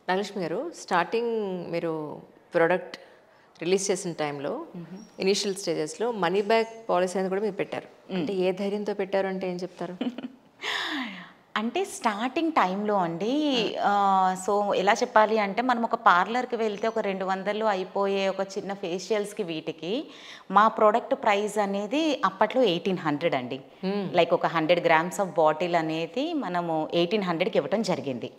నాగలక్ష్మి గారు, స్టార్టింగ్ మీరు product release చేసిన టైంలో ఇనీషియల్ స్టేజెస్లో మనీ బ్యాక్ పాలసీ అనేది కూడా మీరు పెట్టారు. అంటే ఏ ధైర్యంతో పెట్టారు అంటే ఏం చెప్తారు? అంటే స్టార్టింగ్ టైంలో అండి సో ఎలా చెప్పాలి అంటే మనం ఒక పార్లర్కి వెళ్తే ఒక 200 అయిపోయే ఒక చిన్న ఫేషియల్స్కి వీటికి మా ప్రోడక్ట్ ప్రైస్ అనేది అప్పట్లో 1800 అండి. లైక్ ఒక 100 grams ఆఫ్ బాటిల్ అనేది మనము 1800కి ఇవ్వటం జరిగింది.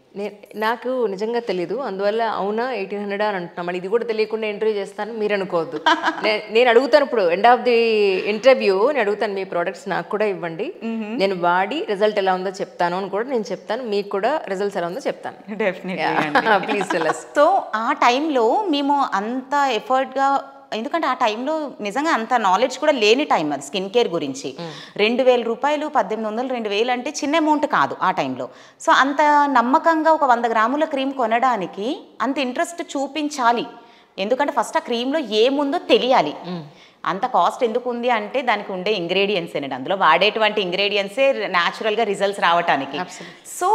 నాకు నిజంగా తెలీదు, అందువల్ల అవునా 1800 అని అంటున్నాం. మళ్ళీ ఇది కూడా తెలియకుండా ఇంటర్వ్యూ చేస్తాను మీరు అనుకోవద్దు. నేను అడుగుతాను, ఇప్పుడు ఎండ్ ఆఫ్ ది ఇంటర్వ్యూ నేను అడుగుతాను, మీ ప్రోడక్ట్స్ నాకు కూడా ఇవ్వండి, నేను వాడి రిజల్ట్ ఎలా ఉందో చెప్తాను అని కూడా నేను చెప్తాను, మీకు కూడా రిజల్ట్స్ ఎలా ఉందో చెప్తాను. Definitely please tell us. So ఆ టైంలో మేము అంత ఎఫర్ట్గా, ఎందుకంటే ఆ టైంలో నిజంగా అంత నాలెడ్జ్ కూడా లేని టైం అది స్కిన్ కేర్ గురించి. 2000 రూపాయలు 1800 2000 అంటే చిన్న అమౌంట్ కాదు ఆ టైంలో. సో అంత నమ్మకంగా ఒక 100 గ్రాముల క్రీమ్ కొనడానికి అంత ఇంట్రెస్ట్ చూపించాలి, ఎందుకంటే ఫస్ట్ ఆ క్రీమ్లో ఏముందో తెలియాలి. అంత కాస్ట్ ఎందుకు ఉంది అంటే దానికి ఉండే ఇంగ్రీడియంట్స్ అండి, అందులో వాడేటువంటి ఇంగ్రీడియంట్సే న్యాచురల్గా రిజల్ట్స్ రావటానికి. సో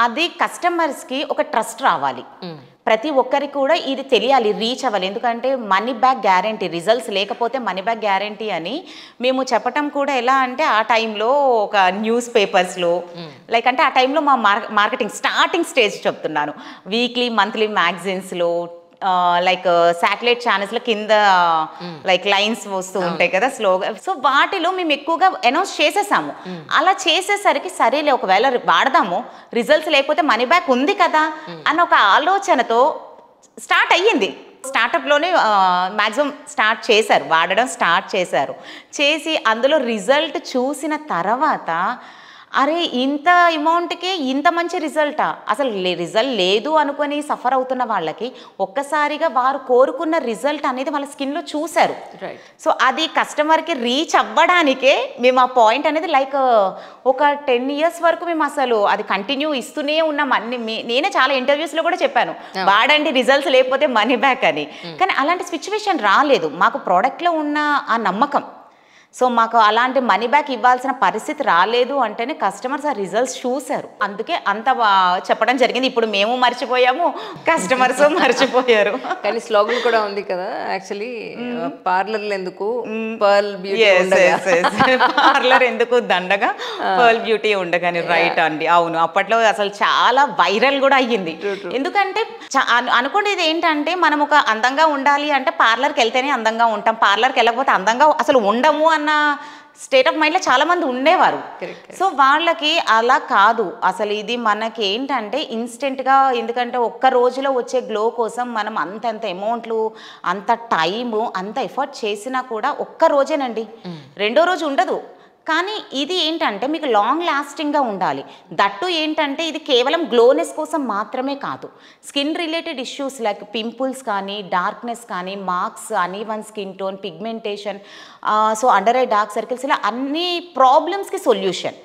అది కస్టమర్స్కి ఒక ట్రస్ట్ రావాలి, ప్రతి ఒక్కరికి కూడా ఇది తెలియాలి, రీచ్ అవ్వాలి. ఎందుకంటే మనీ బ్యాక్ గ్యారంటీ, రిజల్ట్స్ లేకపోతే మనీ బ్యాక్ గ్యారంటీ అని మేము చెప్పటం కూడా ఎలా అంటే ఆ టైంలో ఒక న్యూస్ పేపర్స్లో లైక్ అంటే ఆ టైంలో మా మార్కెటింగ్ స్టార్టింగ్ స్టేజ్ చెప్తున్నాను, వీక్లీ మంత్లీ మ్యాగజైన్స్లో లైక్ శాటిలైట్ ఛానల్స్లో కింద లైక్ లైన్స్ వస్తూ ఉంటాయి కదా స్లోగా. సో వాటిలో మేము ఎక్కువగా అనౌన్స్ చేసేసాము. అలా చేసేసరికి సరేలే ఒకవేళ వాడదాము, రిజల్ట్స్ లేకపోతే మనీ బ్యాక్ ఉంది కదా అన్న ఒక ఆలోచనతో స్టార్ట్ అయ్యింది. స్టార్టప్లోనే మ్యాక్సిమం స్టార్ట్ చేశారు, వాడడం స్టార్ట్ చేశారు. చేసి అందులో రిజల్ట్ చూసిన తర్వాత అరే ఇంత అమౌంట్కే ఇంత మంచి రిజల్టా, అసలు రిజల్ట్ లేదు అనుకొని సఫర్ అవుతున్న వాళ్ళకి ఒక్కసారిగా వారు కోరుకున్న రిజల్ట్ అనేది వాళ్ళ స్కిన్లో చూశారు. సో అది కస్టమర్కి రీచ్ అవ్వడానికే మేము ఆ పాయింట్ అనేది లైక్ ఒక 10 years వరకు మేము అసలు అది కంటిన్యూ ఇస్తూనే ఉన్నాం. నేనే చాలా ఇంటర్వ్యూస్లో కూడా చెప్పాను, వాడండి రిజల్ట్స్ లేకపోతే మనీ బ్యాక్ అని. కానీ అలాంటి సిచ్యువేషన్ రాలేదు, మాకు ప్రోడక్ట్లో ఉన్న ఆ నమ్మకం. సో మాకు అలాంటి మనీ బ్యాక్ ఇవ్వాల్సిన పరిస్థితి రాలేదు అంటేనే కస్టమర్స్ ఆ రిజల్ట్స్ చూశారు, అందుకే అంత చెప్పడం జరిగింది. ఇప్పుడు మేము మర్చిపోయాము, కస్టమర్స్ మర్చిపోయారు. కానీ స్లోగన్ కూడా ఉంది కదా యాక్చువల్లీ, పార్లర్లు ఎందుకు పర్ల్ బ్యూటీ, పార్లర్ ఎందుకు దండగా పర్ల్ బ్యూటీ ఉండగాని. రైట్ అండి, అవును. అప్పట్లో అసలు చాలా వైరల్ కూడా అయ్యింది. ఎందుకంటే అనుకునేది ఏంటంటే మనం ఒక అందంగా ఉండాలి అంటే పార్లర్కి వెళ్తేనే అందంగా ఉంటాం, పార్లర్కి వెళ్ళకపోతే అందంగా అసలు ఉండము అన్న స్టేట్ ఆఫ్ మైండ్లో చాలా మంది ఉండేవారు. సో వాళ్ళకి అలా కాదు, అసలు ఇది మనకి ఏంటంటే ఇన్స్టెంట్గా, ఎందుకంటే ఒక్క రోజులో వచ్చే గ్లో కోసం మనం అంత అమౌంట్లు, అంత టైము, అంత ఎఫర్ట్ చేసినా కూడా ఒక్క రోజేనండి, రెండో రోజు ఉండదు. కానీ ఇది ఏంటంటే మీకు లాంగ్ లాస్టింగ్గా ఉండాలి. దట్టు ఏంటంటే ఇది కేవలం గ్లోనెస్ కోసం మాత్రమే కాదు, skin related issues like pimples కానీ, డార్క్నెస్ కానీ, marks, uneven skin tone, pigmentation, so under eye dark circles, ఇలా అన్ని ప్రాబ్లమ్స్కి సొల్యూషన్.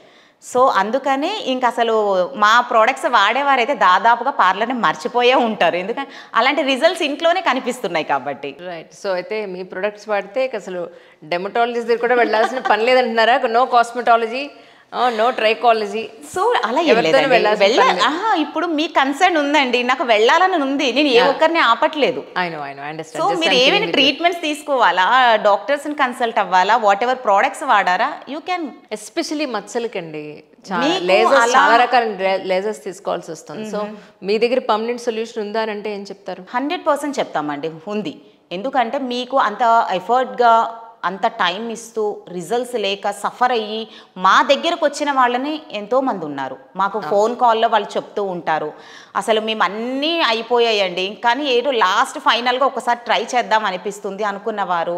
సో అందుకనే ఇంక అసలు మా ప్రోడక్ట్స్ వాడేవారైతే దాదాపుగా పార్లర్ని మర్చిపోయే ఉంటారు, ఎందుకంటే అలాంటి రిజల్ట్స్ ఇంట్లోనే కనిపిస్తున్నాయి కాబట్టి. రైట్. సో అయితే మీ ప్రొడక్ట్స్ వాడితే అసలు డెమటాలజిస్ట్ దగ్గర కూడా వెళ్ళాల్సిన పని లేదంటున్నారా? No cosmetology, no trichology. So అలా ఇప్పుడు మీ కన్సర్న్ ఉందండి, నాకు వెళ్ళాలని ఉంది, నేను ఏ ఒక్కరిని ఆపట్లేదు. సో మీరు ఏమైనా ట్రీట్మెంట్స్ తీసుకోవాలా, డాక్టర్స్ని కన్సల్ట్ అవ్వాలా, వాట్ ఎవర్ ప్రోడక్ట్స్ వాడారా, యూ క్యాన్. ఎస్పెషలీ మచ్చలకండి చాలా రకాల లేజర్స్ తీసుకోవాల్సి వస్తుంది. సో మీ దగ్గర పర్మనెంట్ సొల్యూషన్ ఉందా అని అంటే ఏం చెప్తారు? 100% చెప్తామండి, ఉంది. ఎందుకంటే మీకు అంత ఎఫర్ట్గా అంత టైం ఇస్తూ రిజల్ట్స్ లేక సఫర్ అయ్యి మా దగ్గరకు వచ్చిన వాళ్ళని ఎంతోమంది ఉన్నారు. మాకు ఫోన్ కాల్లో వాళ్ళు చెప్తూ ఉంటారు, అసలు మేము అన్నీ అయిపోయాయండి కానీ ఏదో లాస్ట్ ఫైనల్గా ఒకసారి ట్రై చేద్దాం అనిపిస్తుంది అనుకున్నవారు,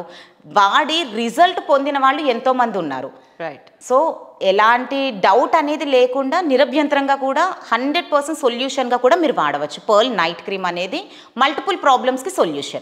వాడి రిజల్ట్ పొందిన వాళ్ళు ఎంతోమంది ఉన్నారు. రైట్. సో ఎలాంటి డౌట్ అనేది లేకుండా నిరభ్యంతరంగా కూడా 100% సొల్యూషన్గా కూడా మీరు వాడవచ్చు. పర్ల్ నైట్ క్రీమ్ అనేది మల్టిపుల్ ప్రాబ్లమ్స్కి సొల్యూషన్.